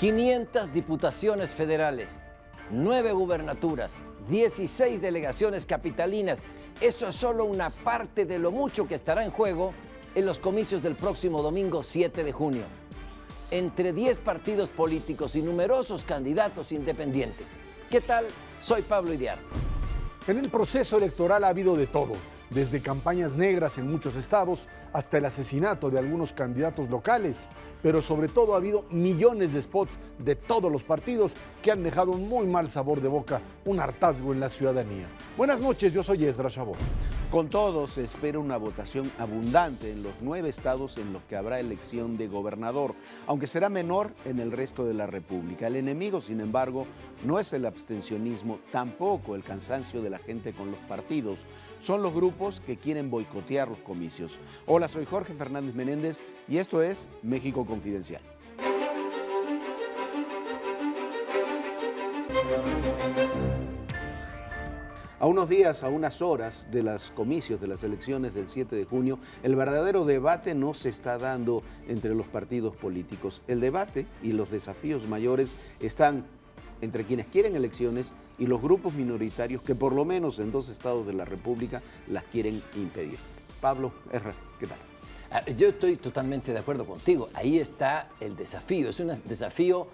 500 diputaciones federales, 9 gubernaturas, 16 delegaciones capitalinas. Eso es solo una parte de lo mucho que estará en juego en los comicios del próximo domingo 7 de junio. Entre 10 partidos políticos y numerosos candidatos independientes. ¿Qué tal? Soy Pablo Iriarte. En el proceso electoral ha habido de todo, desde campañas negras en muchos estados hasta el asesinato de algunos candidatos locales, pero sobre todo ha habido millones de spots de todos los partidos que han dejado un muy mal sabor de boca, un hartazgo en la ciudadanía. Buenas noches, yo soy Esdras Chabot. Con todo, se espera una votación abundante en los 9 estados en los que habrá elección de gobernador, aunque será menor en el resto de la República. El enemigo, sin embargo, no es el abstencionismo, tampoco el cansancio de la gente con los partidos. Son los grupos que quieren boicotear los comicios. Hola, soy Jorge Fernández Menéndez y esto es México Confidencial. A unos días, a unas horas de los comicios de las elecciones del 7 de junio, el verdadero debate no se está dando entre los partidos políticos. El debate y los desafíos mayores están entre quienes quieren elecciones y los grupos minoritarios que por lo menos en 2 estados de la República las quieren impedir. Pablo, Erra, ¿qué tal? Yo estoy totalmente de acuerdo contigo. Ahí está el desafío. Es un desafío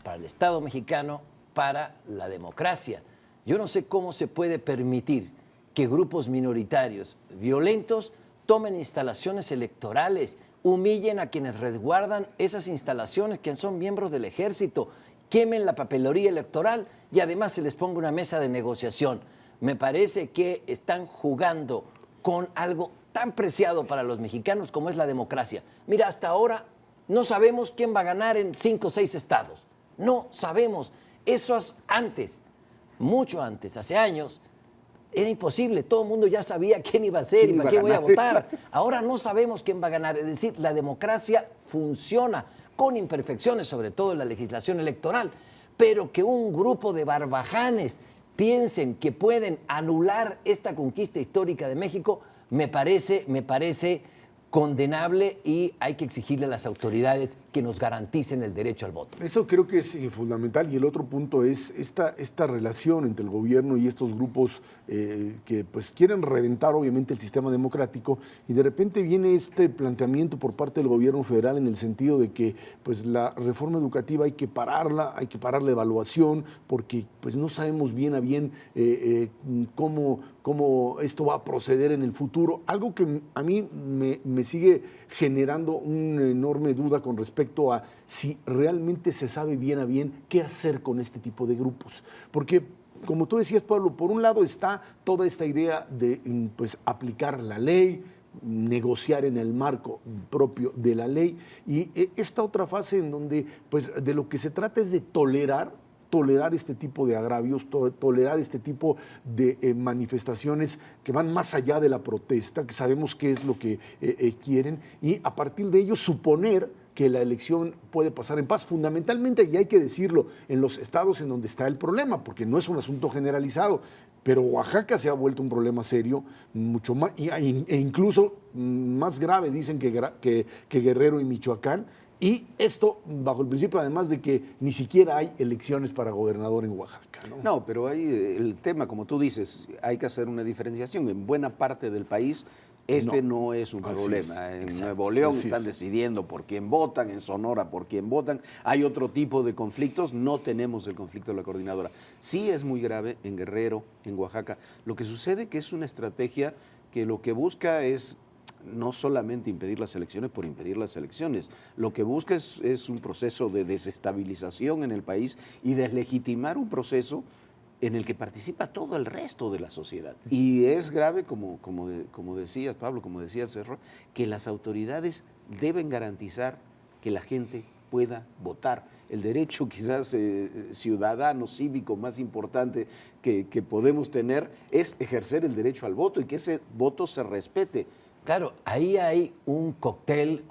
para el Estado mexicano, para la democracia. Yo no sé cómo se puede permitir que grupos minoritarios violentos tomen instalaciones electorales, humillen a quienes resguardan esas instalaciones, que son miembros del ejército, quemen la papelería electoral y además se les ponga una mesa de negociación. Me parece que están jugando con algo tan preciado para los mexicanos como es la democracia. Mira, hasta ahora no sabemos quién va a ganar en 5 o 6 estados. No sabemos. Eso es antes. Mucho antes, hace años, era imposible. Todo el mundo ya sabía quién iba a ser y para qué voy a votar. Ahora no sabemos quién va a ganar. Es decir, la democracia funciona con imperfecciones, sobre todo en la legislación electoral, pero que un grupo de barbajanes piensen que pueden anular esta conquista histórica de México, me parece condenable y hay que exigirle a las autoridades que nos garanticen el derecho al voto. Eso creo que es fundamental, y el otro punto es esta relación entre el gobierno y estos grupos que pues quieren reventar obviamente el sistema democrático, y de repente viene este planteamiento por parte del gobierno federal en el sentido de que pues la reforma educativa hay que pararla, hay que parar la evaluación porque pues no sabemos bien a bien cómo esto va a proceder en el futuro, algo que a mí me sigue generando una enorme duda con respecto a si realmente se sabe bien a bien qué hacer con este tipo de grupos. Porque, como tú decías, Pablo, por un lado está toda esta idea de pues, aplicar la ley, negociar en el marco propio de la ley, y esta otra fase en donde pues, de lo que se trata es de tolerar este tipo de agravios, tolerar este tipo de manifestaciones que van más allá de la protesta, que sabemos qué es lo que quieren, y a partir de ello suponer que la elección puede pasar en paz, fundamentalmente, y hay que decirlo, en los estados en donde está el problema, porque no es un asunto generalizado, pero Oaxaca se ha vuelto un problema serio, mucho más, e incluso más grave, dicen que Guerrero y Michoacán. Y esto bajo el principio, además de que ni siquiera hay elecciones para gobernador en Oaxaca, ¿no? No, pero ahí el tema, como tú dices, hay que hacer una diferenciación. En buena parte del país no es un problema. En Nuevo León están decidiendo por quién votan, en Sonora por quién votan. Hay otro tipo de conflictos, no tenemos el conflicto de la coordinadora. Sí es muy grave en Guerrero, en Oaxaca. Lo que sucede que es una estrategia que lo que busca es no solamente impedir las elecciones por impedir las elecciones, lo que busca es un proceso de desestabilización en el país y deslegitimar un proceso en el que participa todo el resto de la sociedad. Y es grave, como decías, Pablo, como decías, Cerro, que las autoridades deben garantizar que la gente pueda votar. El derecho quizás ciudadano, cívico más importante que podemos tener es ejercer el derecho al voto y que ese voto se respete. Claro, ahí hay un cóctel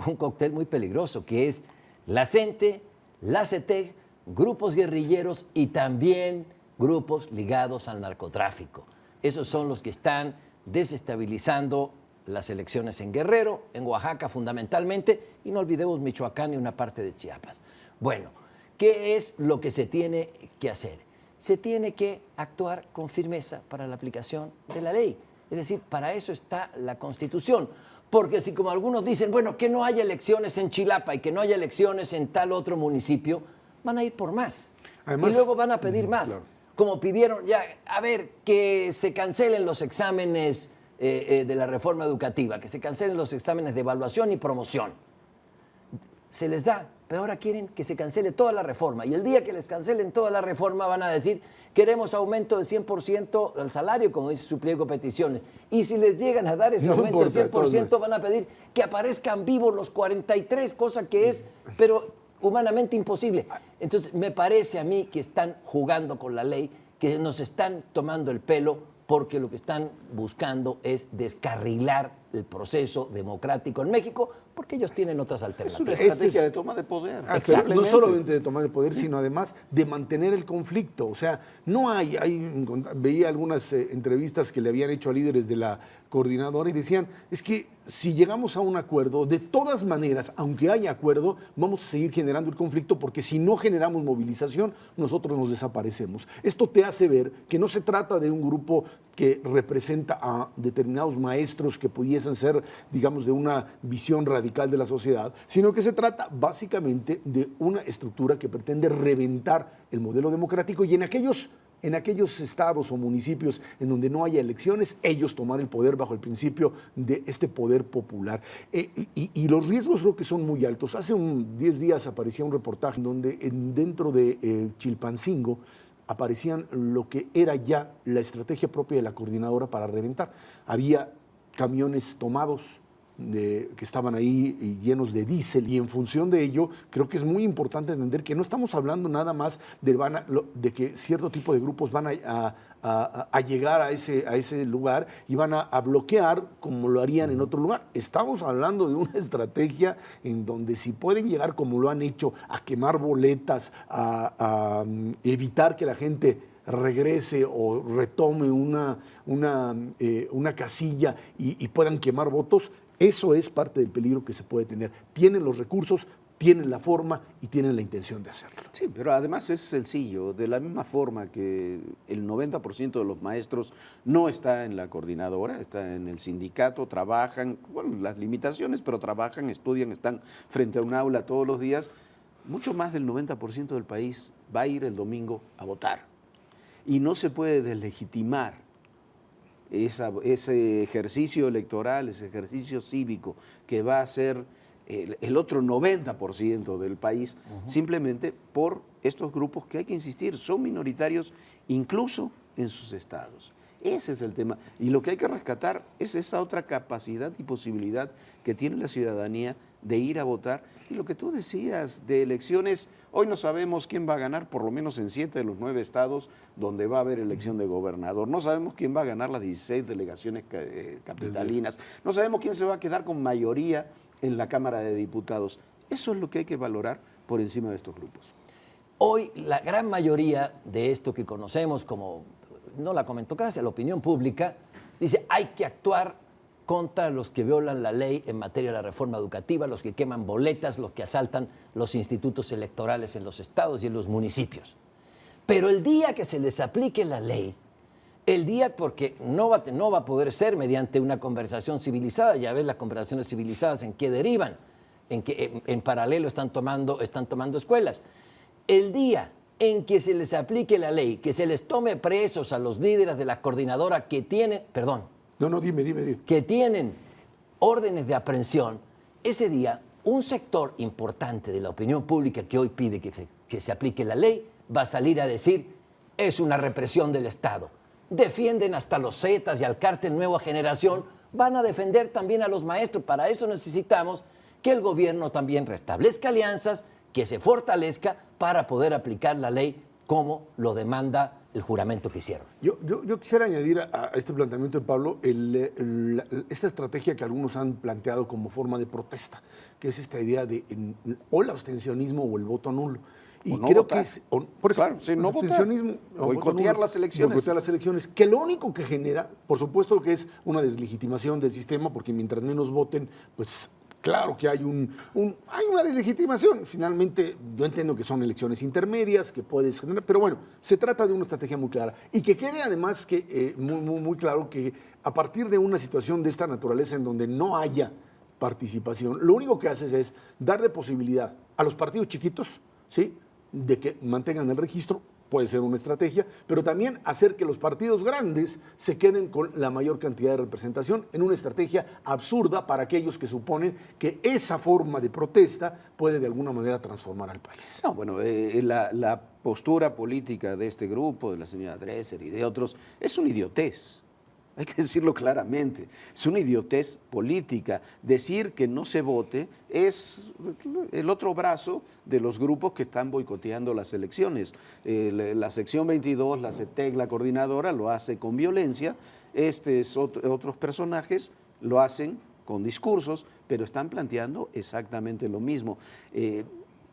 muy peligroso, que es la CENTE, la CETEG, grupos guerrilleros y también grupos ligados al narcotráfico. Esos son los que están desestabilizando las elecciones en Guerrero, en Oaxaca fundamentalmente, y no olvidemos Michoacán y una parte de Chiapas. Bueno, ¿Qué es lo que se tiene que hacer? Se tiene que actuar con firmeza para la aplicación de la ley. Es decir, para eso está la Constitución. Porque si, como algunos dicen, bueno, que no haya elecciones en Chilapa y que no haya elecciones en tal otro municipio, van a ir por más. Además, y luego van a pedir más. Claro. Como pidieron, ya, a ver, que se cancelen los exámenes de la reforma educativa, que se cancelen los exámenes de evaluación y promoción. Se les da, pero ahora quieren que se cancele toda la reforma. Y el día que les cancelen toda la reforma van a decir, queremos aumento del 100% del salario, como dice su pliego de peticiones. Y si les llegan a dar ese aumento del 100%, van a pedir que aparezcan vivos los 43, cosa que es, pero humanamente imposible. Entonces, me parece a mí que están jugando con la ley, que nos están tomando el pelo, porque lo que están buscando es descarrilar el proceso democrático en México, porque ellos tienen otras alternativas. Es una estrategia de toma de poder. No solamente de tomar el poder, sino además de mantener el conflicto. O sea, no veía algunas entrevistas que le habían hecho a líderes de la coordinadora y decían, es que si llegamos a un acuerdo, de todas maneras, aunque haya acuerdo, vamos a seguir generando el conflicto, porque si no generamos movilización, nosotros nos desaparecemos. Esto te hace ver que no se trata de un grupo que representa a determinados maestros que pudiesen ser, digamos, de una visión radical de la sociedad, sino que se trata básicamente de una estructura que pretende reventar el modelo democrático y en aquellos estados o municipios en donde no haya elecciones, ellos tomar el poder bajo el principio de este poder popular. Y los riesgos creo que son muy altos. Hace 10 días aparecía un reportaje donde dentro de Chilpancingo aparecían lo que era ya la estrategia propia de la coordinadora para reventar. Había camiones tomados que estaban ahí llenos de diésel y en función de ello creo que es muy importante entender que no estamos hablando nada más de que cierto tipo de grupos van a llegar a ese lugar y van a bloquear como lo harían en otro lugar. Estamos hablando de una estrategia en donde si pueden llegar como lo han hecho a quemar boletas, a evitar que la gente regrese o retome una casilla y puedan quemar votos, eso es parte del peligro que se puede tener. Tienen los recursos, tienen la forma y tienen la intención de hacerlo. Sí, pero además es sencillo. De la misma forma que el 90% de los maestros no está en la coordinadora, está en el sindicato, trabajan, bueno, las limitaciones, pero trabajan, estudian, están frente a un aula todos los días, mucho más del 90% del país va a ir el domingo a votar. Y no se puede deslegitimar ese ejercicio electoral, ese ejercicio cívico que va a ser el otro 90% del país, simplemente por estos grupos que hay que insistir, son minoritarios incluso en sus estados. Ese es el tema. Y lo que hay que rescatar es esa otra capacidad y posibilidad que tiene la ciudadanía de ir a votar. Y lo que tú decías de elecciones, hoy no sabemos quién va a ganar, por lo menos en 7 de los 9 estados donde va a haber elección de gobernador. No sabemos quién va a ganar las 16 delegaciones capitalinas. No sabemos quién se va a quedar con mayoría en la Cámara de Diputados. Eso es lo que hay que valorar por encima de estos grupos. Hoy la gran mayoría de esto que conocemos como, no la comentocracia, la opinión pública, dice hay que actuar contra los que violan la ley en materia de la reforma educativa, los que queman boletas, los que asaltan los institutos electorales en los estados y en los municipios. Pero el día que se les aplique la ley, el día, porque no va a poder ser mediante una conversación civilizada, ya ves las conversaciones civilizadas en qué derivan, en que en paralelo están tomando escuelas. El día en que se les aplique la ley, que se les tome presos a los líderes de la coordinadora que tienen, dime. Que tienen órdenes de aprehensión, ese día un sector importante de la opinión pública que hoy pide que se aplique la ley va a salir a decir es una represión del Estado. Defienden hasta los Zetas y al cártel Nueva Generación, van a defender también a los maestros. Para eso necesitamos que el gobierno también restablezca alianzas, que se fortalezca para poder aplicar la ley como lo demanda el juramento que hicieron. Yo quisiera añadir a este planteamiento de Pablo esta estrategia que algunos han planteado como forma de protesta, que es esta idea de o el abstencionismo o el voto nulo. Y o no creo votar. que es, por eso, claro, sí, no abstencionismo, boicotear las elecciones. Boicotear las elecciones, que lo único que genera, por supuesto que es una deslegitimación del sistema, porque mientras menos voten, pues Claro que hay hay una deslegitimación. Finalmente, yo entiendo que son elecciones intermedias, que puedes generar, pero bueno, se trata de una estrategia muy clara. Y que quede además que, muy claro que a partir de una situación de esta naturaleza en donde no haya participación, lo único que haces es darle posibilidad a los partidos chiquitos, ¿sí?, de que mantengan el registro. Puede ser una estrategia, pero también hacer que los partidos grandes se queden con la mayor cantidad de representación en una estrategia absurda para aquellos que suponen que esa forma de protesta puede de alguna manera transformar al país. No, bueno, la postura política de este grupo, de la señora Dresser y de otros, es una idiotez. Hay que decirlo claramente, es una idiotez política. Decir que no se vote es el otro brazo de los grupos que están boicoteando las elecciones. La sección 22, la CETEC, la coordinadora, lo hace con violencia. Otros personajes lo hacen con discursos, pero están planteando exactamente lo mismo.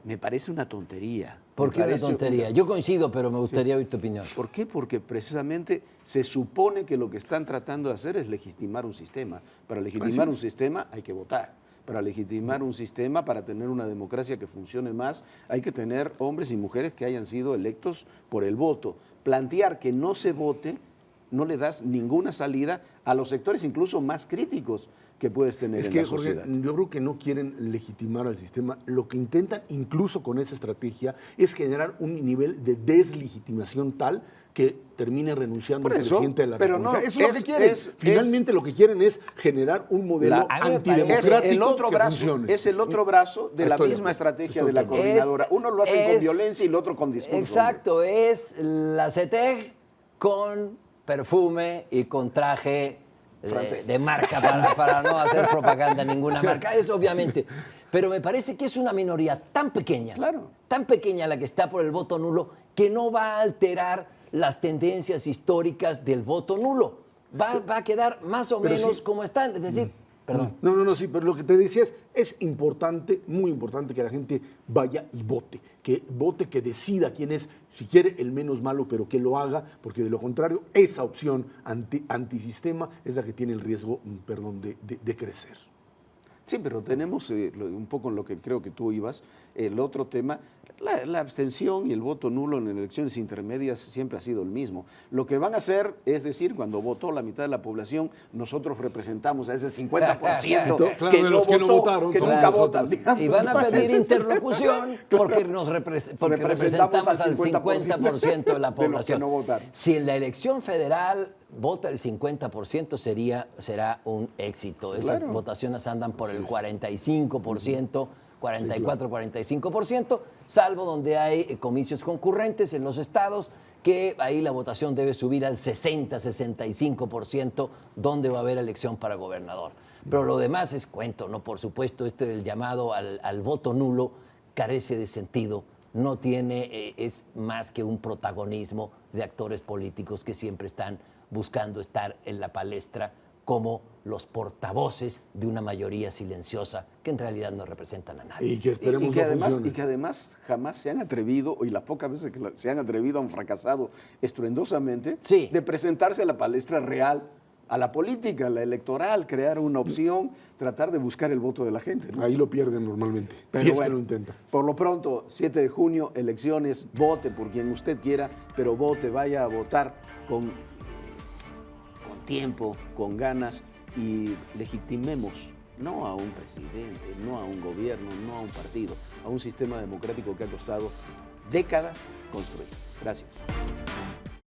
Me parece una tontería. ¿Por qué una tontería? Yo coincido, pero me gustaría oír tu opinión. ¿Por qué? Porque precisamente se supone que lo que están tratando de hacer es legitimar un sistema. Para legitimar un sistema hay que votar. Para legitimar un sistema, para tener una democracia que funcione más, hay que tener hombres y mujeres que hayan sido electos por el voto. Plantear que no se vote, no le das ninguna salida a los sectores incluso más críticos que puedes tener en la sociedad. Jorge, yo creo que no quieren legitimar al sistema. Lo que intentan, incluso con esa estrategia, es generar un nivel de deslegitimación tal que termine renunciando el presidente de la República. Eso es lo que quieren. Finalmente lo que quieren es generar un modelo antidemocrático Es el otro brazo de la misma estrategia de la coordinadora. Uno lo hace con violencia y el otro con discurso. Exacto, es la CETEG con perfume y con traje de marca para no hacer propaganda ninguna marca. Es obviamente. Pero me parece que es una minoría tan pequeña, tan pequeña la que está por el voto nulo, que no va a alterar las tendencias históricas del voto nulo. Va a quedar más o menos como están. Es decir, perdón. No, sí, pero lo que te decía es importante, muy importante que la gente vaya y vote, que decida quién es, si quiere, el menos malo, pero que lo haga, porque de lo contrario, esa opción antisistema es la que tiene el riesgo, de crecer. Sí, pero tenemos un poco en lo que creo que tú ibas, el otro tema, la abstención y el voto nulo en elecciones intermedias siempre ha sido el mismo. Lo que van a hacer es decir, cuando votó la mitad de la población, nosotros representamos a ese 50% que no votaron, que nunca votan. Y van a pedir interlocución porque representamos al 50% de la población. De los que no votaron. Si en la elección federal vota el 50%, será un éxito. Esas votaciones andan por el 45%, 44, 45%, salvo donde hay comicios concurrentes en los estados, que ahí la votación debe subir al 60, 65%, donde va a haber elección para gobernador. Pero lo demás es cuento, ¿no? Por supuesto, el llamado al voto nulo carece de sentido, no tiene, es más que un protagonismo de actores políticos que siempre están buscando estar en la palestra como los portavoces de una mayoría silenciosa que en realidad no representan a nadie. Y que esperemos que además jamás se han atrevido, y las pocas veces que se han atrevido han fracasado estruendosamente, de presentarse a la palestra real, a la política, a la electoral, crear una opción, tratar de buscar el voto de la gente, ¿no? Ahí lo pierden normalmente, pero si es que lo intentan. Por lo pronto, 7 de junio, elecciones, vote por quien usted quiera, pero vote, vaya a votar con tiempo, con ganas, y legitimemos no a un presidente, no a un gobierno, no a un partido, a un sistema democrático que ha costado décadas construir. Gracias.